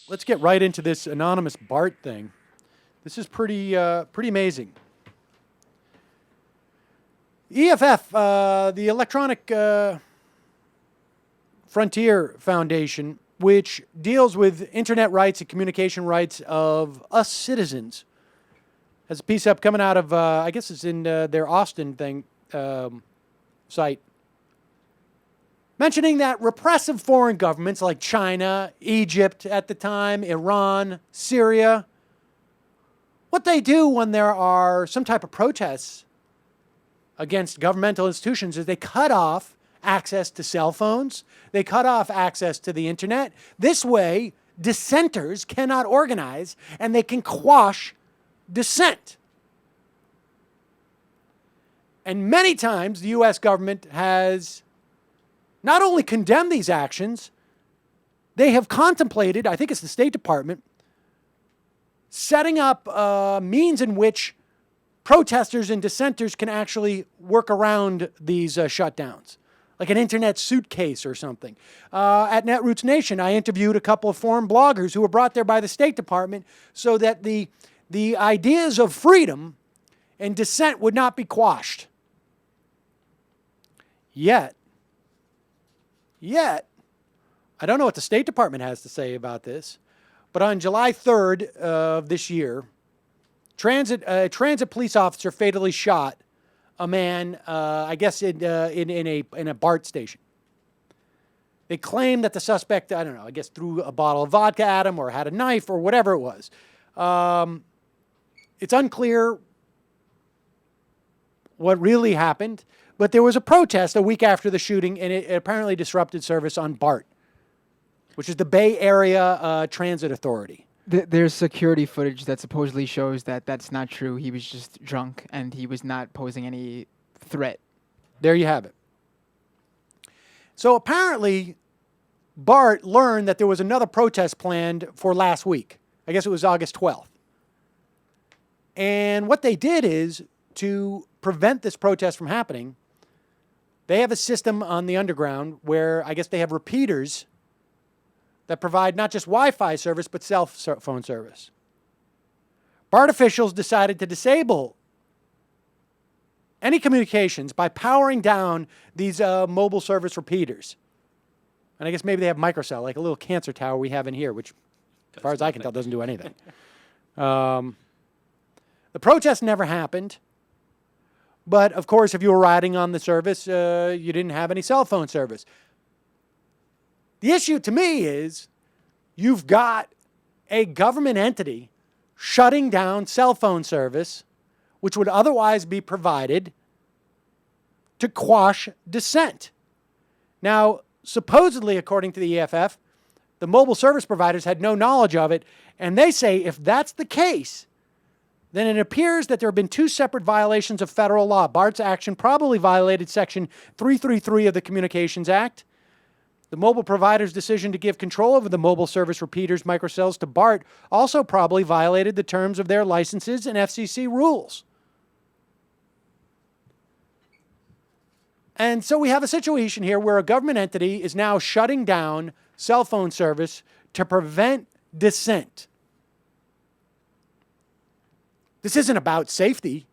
let's get right into this anonymous Bart thing. This is pretty amazing. EFF, the Electronic Frontier Foundation, which deals with internet rights and communication rights of us citizens, has a piece up coming out of, I guess it's in their Austin thing site, mentioning that repressive foreign governments like China, Egypt at the time, Iran, Syria, what they do when there are some type of protests against governmental institutions is they cut off access to cell phones. They cut off access to the internet. This way, dissenters cannot organize and they can quash dissent. And many times the U.S. government has not only condemned these actions, they have contemplated, I think it's the State Department, setting up means in which protesters and dissenters can actually work around these shutdowns, like an internet suitcase or something. At Netroots Nation, I interviewed a couple of foreign bloggers who were brought there by the State Department so that the ideas of freedom and dissent would not be quashed. Yet, I don't know what the State Department has to say about this, but on July 3rd of this year, a transit police officer fatally shot a man, I guess in a BART station. They claim that the suspect, I don't know, I guess threw a bottle of vodka at him or had a knife or whatever it was. It's unclear what really happened, but there was a protest a week after the shooting, and it apparently disrupted service on BART, which is the Bay Area Transit Authority. There's security footage that supposedly shows that that's not true. He was just drunk, and he was not posing any threat. There you have it. So apparently, Bart learned that there was another protest planned for last week. I guess it was August 12th. And what they did is, to prevent this protest from happening, they have a system on the underground where I guess they have repeaters that provide not just Wi-Fi service, but cell phone service. BART officials decided to disable any communications by powering down these mobile service repeaters. And I guess maybe they have microcell, like a little cancer tower we have in here, which, as far as I can tell, doesn't do anything. The protest never happened. But, of course, if you were riding on the service, you didn't have any cell phone service. The issue to me is you've got a government entity shutting down cell phone service, which would otherwise be provided to quash dissent. Now, supposedly, according to the EFF, the mobile service providers had no knowledge of it, and they say if that's the case, then it appears that there have been two separate violations of federal law. Bart's action probably violated Section 333 of the Communications Act. The mobile provider's decision to give control over the mobile service repeaters microcells to Bart also probably violated the terms of their licenses and FCC rules. And so we have a situation here where a government entity is now shutting down cell phone service to prevent dissent. This isn't about safety.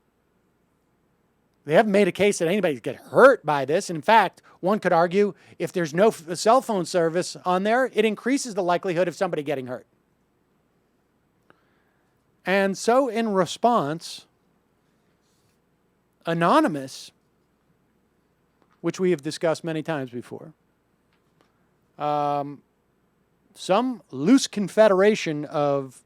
They haven't made a case that anybody get hurt by this. In fact, one could argue if there's no cell phone service on there, it increases the likelihood of somebody getting hurt. And so in response, Anonymous, which we have discussed many times before, some loose confederation of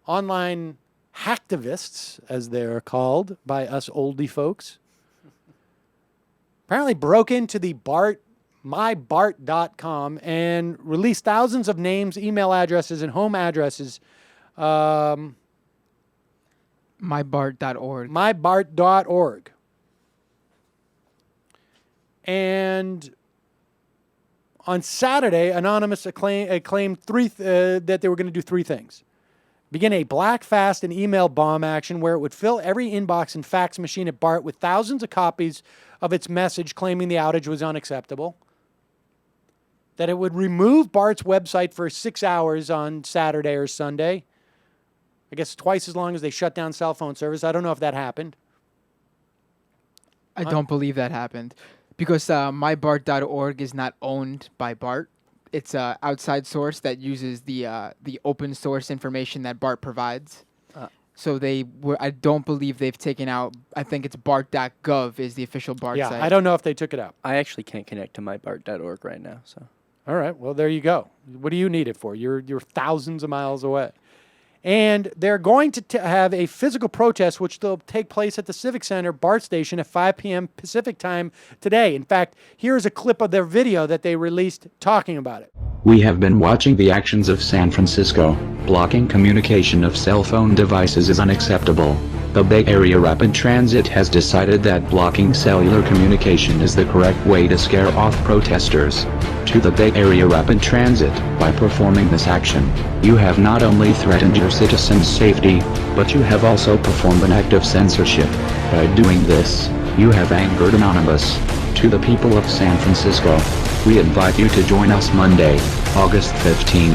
online hacktivists, as they're called by us oldie folks, apparently broke into the mybart.com and released thousands of names, email addresses, and home addresses. Mybart.org. Mybart.org. And on Saturday, Anonymous claimed that they were going to do three things. Begin a black, fast, and email bomb action where it would fill every inbox and fax machine at BART with thousands of copies of its message claiming the outage was unacceptable. that it would remove Bart's website for 6 hours on Saturday or Sunday. I guess twice as long as they shut down cell phone service. I don't know if that happened. I don't believe that happened because mybart.org is not owned by Bart. It's an outside source that uses the open source information that Bart provides. So I don't believe they've taken out. I think it's bart.gov is the official Bart Yeah, site. I don't know if they took it out. I actually can't connect to mybart.org right now, so. All right, well, there you go. What do you need it for? You're thousands of miles away. And they're going to have a physical protest, which will take place at the Civic Center BART station at 5 p.m. Pacific time today. In fact, here's a clip of their video that they released talking about it. We have been watching the actions of San Francisco. Blocking communication of cell phone devices is unacceptable. The Bay Area Rapid Transit has decided that blocking cellular communication is the correct way to scare off protesters. To the Bay Area Rapid Transit, by performing this action, you have not only threatened your citizens' safety, but you have also performed an act of censorship. By doing this, you have angered Anonymous. To the people of San Francisco, we invite you to join us Monday, August 15th,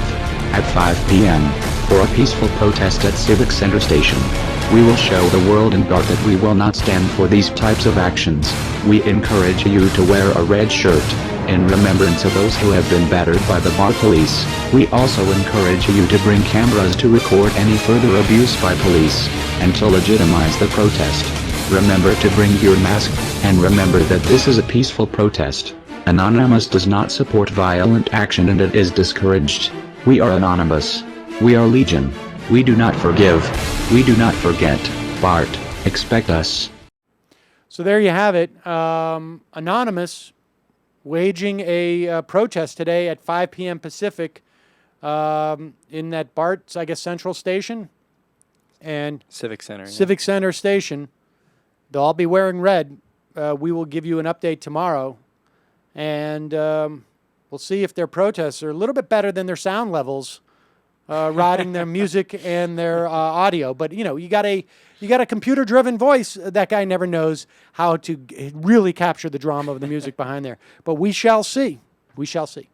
at 5 p.m., for a peaceful protest at Civic Center Station. We will show the world and Bart that we will not stand for these types of actions. We encourage you to wear a red shirt, in remembrance of those who have been battered by the Bart police. We also encourage you to bring cameras to record any further abuse by police, and to legitimize the protest. Remember to bring your mask, and remember that this is a peaceful protest. Anonymous does not support violent action and it is discouraged. We are Anonymous. We are Legion. We do not forgive. We do not forget. Bart, expect us. So there you have it. Anonymous waging a protest today at 5 p.m. Pacific in that Bart's, I guess, Central Station and Civic Center. Civic Center Station. They'll all be wearing red. We will give you an update tomorrow. And we'll see if their protests are a little bit better than their sound levels, riding their music and their audio. But, you know, you got a computer-driven voice. That guy never knows how to really capture the drama of the music behind there. But we shall see. We shall see.